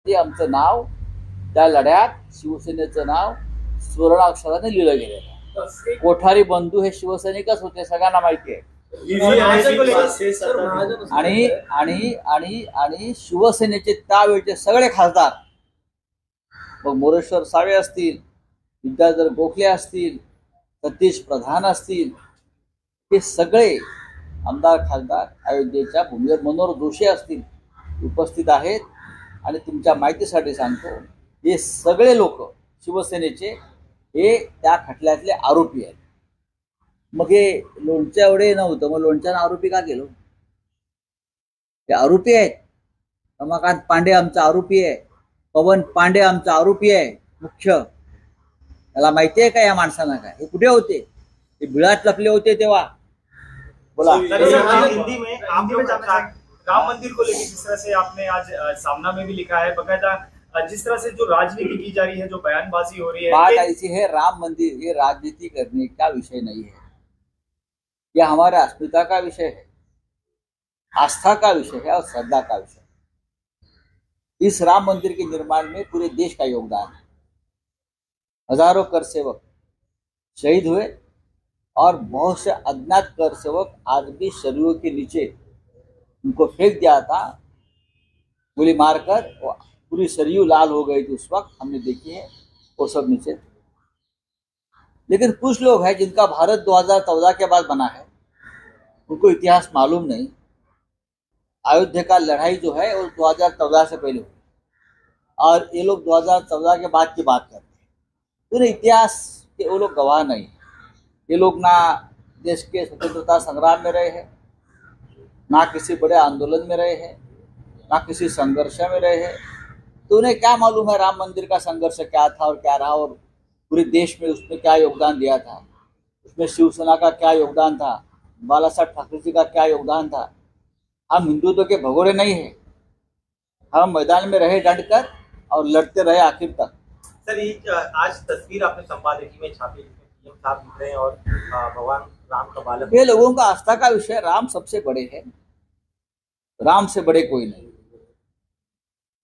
ते आमचं नाव त्या लढ्यात शिवसेनेचं नाव सुवर्णाक्षराने लिहिलं गेलेलं आहे. कोठारी बंधू हे शिवसैनिकच होते, सगळ्यांना माहिती आहे. आणि आणि आणि आणि शिवसेनेचे त्यावेळचे सगळे खासदार, मग मोरेश्वर सावे असतील, विद्याधर गोखले असतील, सतीश प्रधान असतील, हे सगळे आमदार खासदार अयोध्येच्या भूमीवर, मनोहर जोशी असतील, उपस्थित आहेत. आणि तुमच्या माहितीसाठी सांगतो, हे सगळे लोक शिवसेनेचे हे त्या खटल्यातले आरोपी आहेत. मग हे लोणच्या एवढे नव्हतं, मग लोणच्यानं आरोपी का केलं? ते आरोपी आहेत. रमाकांत पांडे आमचा आरोपी आहे, पवन पांडे आमचा आरोपी आहे मुख्य. त्याला माहिती आहे का या माणसांना काय? हे कुठे होते? ते बिळात लपले होते तेव्हा. बोला. हिंदी में राम मंदिर को लेकर जिस तरह से आपने आज सामना में भी लिखा है, बकायदा जिस तरह से जो राजनीति की जा रही है, जो बयानबाजी हो रही है, बात ऐसी है, राम मंदिर ये राजनीति करने का विषय नहीं है, यह हमारे अस्मिता का विषय है, आस्था का विषय है और श्रद्धा का विषय है। इस राम मंदिर के निर्माण में पूरे देश का योगदान है। हजारों कर सेवक शहीद हुए और बहुत से अज्ञात कर सेवक आज भी शरीरों के नीचे उनको फेंक दिया था गोली मारकर, पूरी सरयू लाल हो गई थी उस वक्त, हमने देखी है, वो सब नीचे थे। लेकिन कुछ लोग हैं जिनका भारत 2014 के बाद बना है, उनको इतिहास मालूम नहीं। अयोध्या का लड़ाई जो है वो 2014 से पहले हुई और ये लोग 2014 के बाद की बात करते हैं। तो इतिहास के वो लोग गवाह नहीं। ये लोग ना देश के स्वतंत्रता संग्राम में रहे हैं, ना किसी बड़े आंदोलन में रहे हैं, ना किसी संघर्ष में रहे हैं। तो उन्हें क्या मालूम है राम मंदिर का संघर्ष क्या था और क्या रहा, और पूरे देश में उसमें क्या योगदान दिया था, उसमें शिवसेना का क्या योगदान था, बाला साहब ठाकरे जी का क्या योगदान था। हम हिंदुत्व के भगोड़े नहीं हैं, हम मैदान में रहे डट कर और लड़ते रहे आखिर तक। सर, ये आज तस्वीर आपने संपादकीय में छापी, पीएम साहब दिख रहे हैं और भगवान राम का बालक। ये लोगों का आस्था का विषय, राम सबसे बड़े हैं, राम से बड़े कोई नहीं।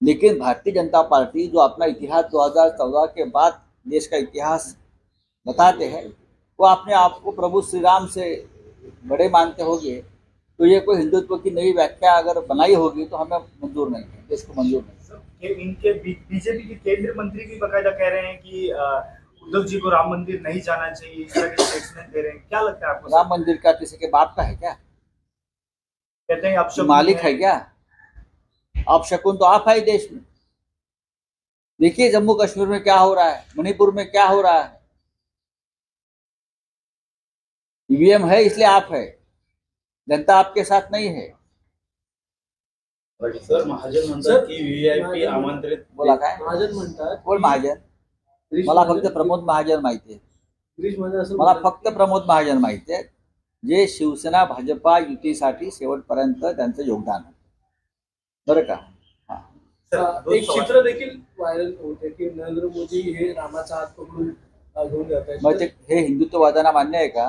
लेकिन भारतीय जनता पार्टी जो अपना इतिहास 2014 के बाद देश का इतिहास बताते हैं, वो अपने आप को प्रभु श्री राम से बड़े मानते होंगे, तो ये कोई हिंदुत्व की नई व्याख्या अगर बनाई होगी तो हमें मंजूर नहीं है, देश को मंजूर नहीं। इनके बीजेपी के केंद्रीय मंत्री भी बकायदा कह रहे हैं कि उद्धव जी को राम मंदिर नहीं जाना चाहिए, इस तरह के स्टेटमेंट दे रहे हैं। क्या लगता है आपको? राम मंदिर का किसी के बाप का है क्या? कहते हैं आप मालिक है क्या? आप शकुन तो आप है देश में। देखिए जम्मू कश्मीर में क्या हो रहा है, मणिपुर में क्या हो रहा है। ईवीएम है इसलिए आप है, जनता आपके साथ नहीं है। सर, महाजन म्हणतात की व्हीआयपी आमंत्रित. बोला काय? महाजन म्हणतात. कोण महाजन? मला फक्त प्रमोद महाजन माहिती आहे. मला फक्त प्रमोद महाजन माहिती आहे, जे शिवसेना भाजपा युतीसाठी शेवटपर्यंत त्यांचं योगदान आहे, बरं का? एक चित्र देखील व्हायरल होते की नरेंद्र मोदी हे रामाचा हात पकडून घेऊन जात आहेत. मग ते हे हिंदुत्ववाद्यांना मान्य आहे का?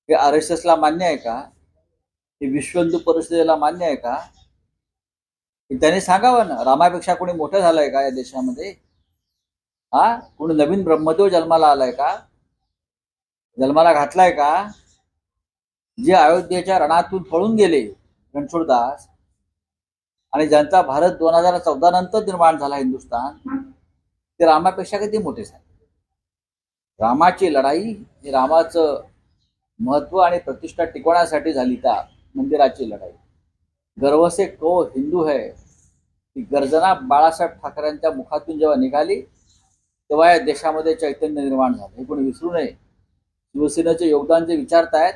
हे RSSला मान्य आहे का? हे विश्व हिंदू परिषदेला मान्य आहे का? त्यांनी सांगावं ना, रामापेक्षा कोणी मोठं झालंय का या देशामध्ये? कोणी नवीन ब्रह्मदेव जन्माला आलाय का? जन्माला घातलाय का? जे अयोध्येच्या रणातून पळून गेले रणछोडदास, आणि ज्यांचा भारत 2014 नंतर निर्माण झाला हिंदुस्थान, ते रामापेक्षा किती मोठे झाले? रामाची लढाई ही रामाचं महत्व आणि प्रतिष्ठा टिकवण्यासाठी झाली, त्या मंदिराची लढाई। गर्व से को हिंदू है ही गर्जना बाळासाहेब ठाकरेंच्या मुखातून जेव्हा निघाली तेव्हा या देशामध्ये चैतन्य निर्माण झालं, हे कोणी विसरू नये। शिवसेनेचे योगदान जे विचारतायत